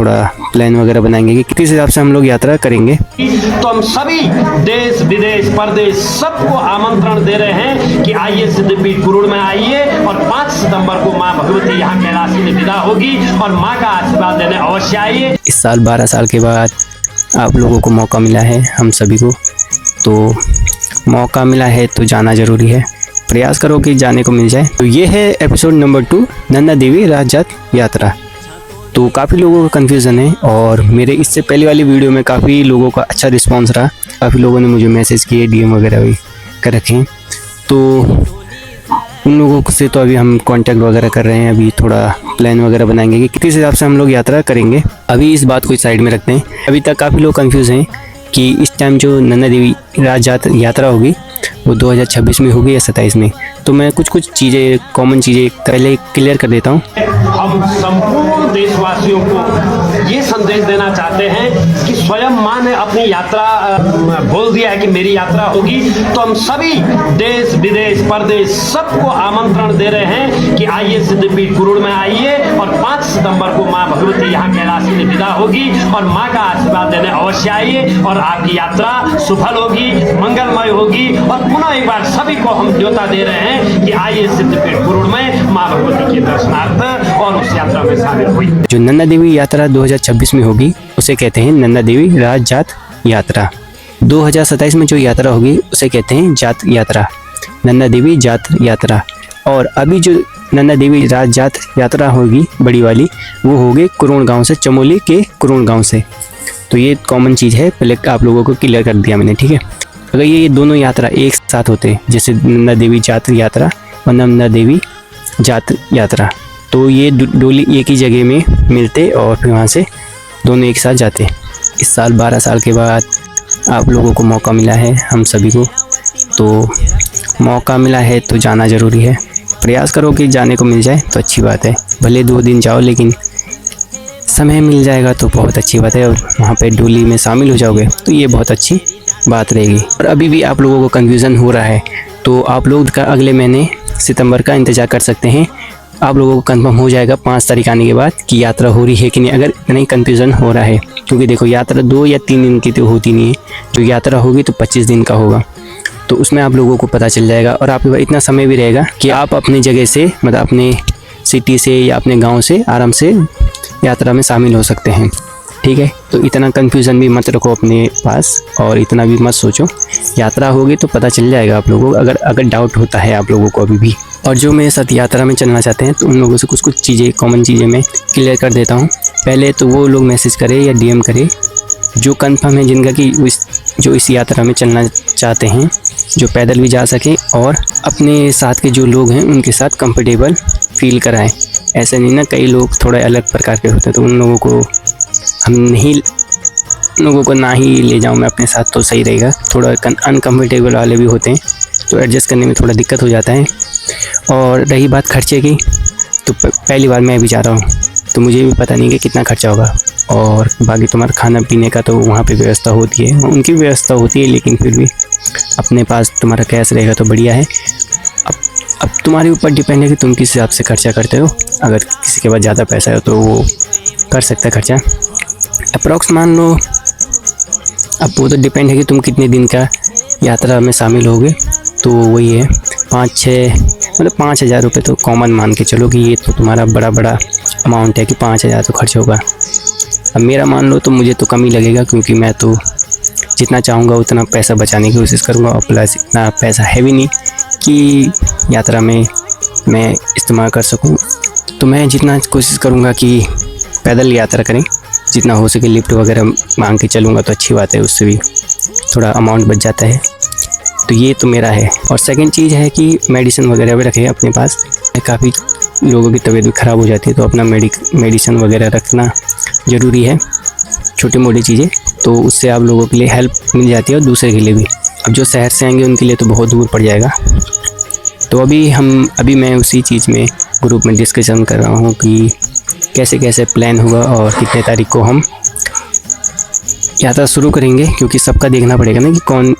थोड़ा प्लान वगैरह बनाएंगे कि किस हिसाब से हम लोग यात्रा करेंगे। तो हम सभी देश विदेश परदेश सबको आमंत्रण दे रहे हैं कि आइए सिद्धपीठ कुरुड़ में आइए और 5 सितंबर को माँ भगवती यहाँ कैलाशी में विदा होगी और माँ का आशीर्वाद देने अवश्य आइए। इस साल 12 साल के बाद आप लोगों को मौका मिला है, हम सभी को, तो मौका मिला है तो जाना ज़रूरी है। प्रयास करो कि जाने को मिल जाए। तो ये है एपिसोड नंबर 2, नंदा देवी राजजात यात्रा। तो काफ़ी लोगों का कन्फ्यूज़न है और मेरे इससे पहले वाली वीडियो में काफ़ी लोगों का अच्छा रिस्पांस रहा। काफ़ी लोगों ने मुझे मैसेज किए, DM वगैरह भी कर रखे हैं। तो उन लोगों से तो अभी हम कांटेक्ट वगैरह कर रहे हैं। अभी थोड़ा प्लान वगैरह बनाएंगे कि किस हिसाब से हम लोग यात्रा करेंगे। अभी इस बात को साइड में रखते हैं। अभी तक काफ़ी लोग कंफ्यूज हैं कि इस टाइम जो नंदा देवी राजजात यात्रा होगी वो 2026 में होगी या 27 में। तो मैं कुछ चीज़ें, कॉमन चीज़ें पहले क्लियर कर देता हूँ। हम संपूर्ण देशवासियों को ये संदेश देना चाहते हैं कि स्वयं माँ ने अपनी यात्रा बोल दिया है कि मेरी यात्रा होगी। तो हम सभी देश विदेश परदेश सबको आमंत्रण दे रहे हैं कि आइए सिद्धपीठ कुरुड़ में आइए और 5 सितंबर को माँ भगवती यहाँ कैलाशी में विदा होगी और माँ का आशीर्वाद देने अवश्य आइए और आपकी यात्रा सफल होगी, मंगलमय होगी। और पुनः एक बार सभी को हम न्योता दे रहे हैं कि आइए सिद्धपीठ कुरुड़ में माँ भगवती के दर्शनार्थ और उस यात्रा में शामिल हुई। जो नंदा देवी यात्रा 2026 में होगी उसे कहते हैं नंदा देवी राजजात यात्रा। 2027 में जो यात्रा होगी उसे कहते हैं जात यात्रा, नंदा देवी जात यात्रा। और अभी जो नंदा देवी राजजात यात्रा होगी बड़ी वाली, वो होगी कुरुड़ गांव से, चमोली के कुरुड़ गांव से। तो ये कॉमन चीज़ है, पहले आप लोगों को क्लियर कर दिया मैंने, ठीक है। अगर ये दोनों यात्रा एक साथ होते, जैसे नंदा देवी जात यात्रा और नंदा देवी जात यात्रा, तो ये डोली एक ही जगह में मिलते और फिर वहाँ से दोनों एक साथ जाते। इस साल 12 साल के बाद आप लोगों को मौका मिला है, हम सभी को, तो मौका मिला है तो जाना ज़रूरी है। प्रयास करो कि जाने को मिल जाए तो अच्छी बात है। भले 2 दिन जाओ लेकिन समय मिल जाएगा तो बहुत अच्छी बात है और वहाँ पे डोली में शामिल हो जाओगे तो ये बहुत अच्छी बात रहेगी। और अभी भी आप लोगों को कन्फ्यूज़न हो रहा है तो आप लोग का अगले महीने सितंबर का इंतज़ार कर सकते हैं। आप लोगों को कंफर्म हो जाएगा 5 तारीख आने के बाद कि यात्रा हो रही है कि नहीं, अगर इतना ही कन्फ्यूज़न हो रहा है। क्योंकि देखो, यात्रा 2 या 3 दिन की तो होती नहीं है, जो यात्रा होगी तो 25 दिन का होगा। तो उसमें आप लोगों को पता चल जाएगा और आपके पास इतना समय भी रहेगा कि आप अपनी जगह से, मतलब अपने सिटी से या अपने गाँव से आराम से यात्रा में शामिल हो सकते हैं, ठीक है। तो इतना कन्फ्यूज़न भी मत रखो अपने पास और इतना भी मत सोचो। यात्रा होगी तो पता चल जाएगा आप लोगों को, अगर डाउट होता है आप लोगों को अभी भी। और जो मेरे साथ यात्रा में चलना चाहते हैं तो उन लोगों से कुछ चीज़ें, कॉमन चीज़ें मैं क्लियर कर देता हूँ। पहले तो वो लोग मैसेज करें या DM करें जो कंफर्म है, जिनका कि जो इस यात्रा में चलना चाहते हैं, जो पैदल भी जा सकें और अपने साथ के जो लोग हैं उनके साथ कंफर्टेबल फील कराएं। ऐसा नहीं ना, कई लोग थोड़ा अलग प्रकार के होते हैं तो उन लोगों को ना ही ले जाऊं मैं अपने साथ तो सही रहेगा। थोड़ा अनकम्फर्टेबल वाले भी होते हैं तो एडजस्ट करने में थोड़ा दिक्कत हो जाता है। और रही बात खर्चे की, तो पहली बार मैं भी जा रहा हूँ तो मुझे भी पता नहीं कि कितना खर्चा होगा। और बाकी तुम्हारा खाना पीने का तो वहाँ पे व्यवस्था होती है, उनकी व्यवस्था होती है, लेकिन फिर भी अपने पास तुम्हारा कैश रहेगा तो बढ़िया है। अब तुम्हारे ऊपर डिपेंड है कि तुम किस हिसाब से खर्चा करते हो। अगर किसी के पास ज़्यादा पैसा है तो वो कर सकता है खर्चा, अप्रॉक्स मान लो। अब वो तो डिपेंड है कि तुम कितने दिन का यात्रा में शामिल होगे। तो वही है 5,000 रुपये तो कॉमन मान के चलो कि ये तो तुम्हारा बड़ा अमाउंट है कि 5,000 तो खर्च होगा। अब मेरा मान लो तो मुझे तो कम ही लगेगा, क्योंकि मैं तो जितना चाहूँगा उतना पैसा बचाने की कोशिश करूँगा और प्लस इतना पैसा है भी नहीं कि यात्रा में मैं इस्तेमाल कर सकूँ। तो मैं जितना कोशिश करूँगा कि पैदल यात्रा करें, जितना हो सके लिफ्ट वगैरह मांग के चलूँगा तो अच्छी बात है, उससे भी थोड़ा अमाउंट बच जाता है। तो ये तो मेरा है। और सेकंड चीज़ है कि मेडिसिन वगैरह भी रखें अपने पास। काफ़ी लोगों की तबीयत भी ख़राब हो जाती है तो अपना मेडिसिन वगैरह रखना ज़रूरी है, छोटी मोटी चीज़ें, तो उससे आप लोगों के लिए हेल्प मिल जाती है और दूसरे के लिए भी। अब जो शहर से आएंगे उनके लिए तो बहुत दूर पड़ जाएगा। तो अभी मैं उसी चीज़ में ग्रुप में डिस्कशन कर रहा हूँ कि कैसे कैसे प्लान होगा और कितने तारीख को हम यात्रा शुरू करेंगे, क्योंकि सबका देखना पड़ेगा ना कि कौन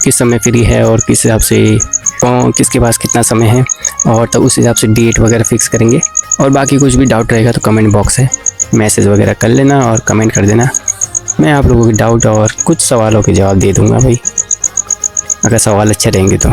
किस समय फ्री है और किस हिसाब से कौन किसके पास कितना समय है, और तब उस हिसाब से डेट वगैरह फिक्स करेंगे। और बाकी कुछ भी डाउट रहेगा तो कमेंट बॉक्स है, मैसेज वगैरह कर लेना और कमेंट कर देना। मैं आप लोगों के डाउट और कुछ सवालों के जवाब दे दूँगा भाई, अगर सवाल अच्छे रहेंगे तो।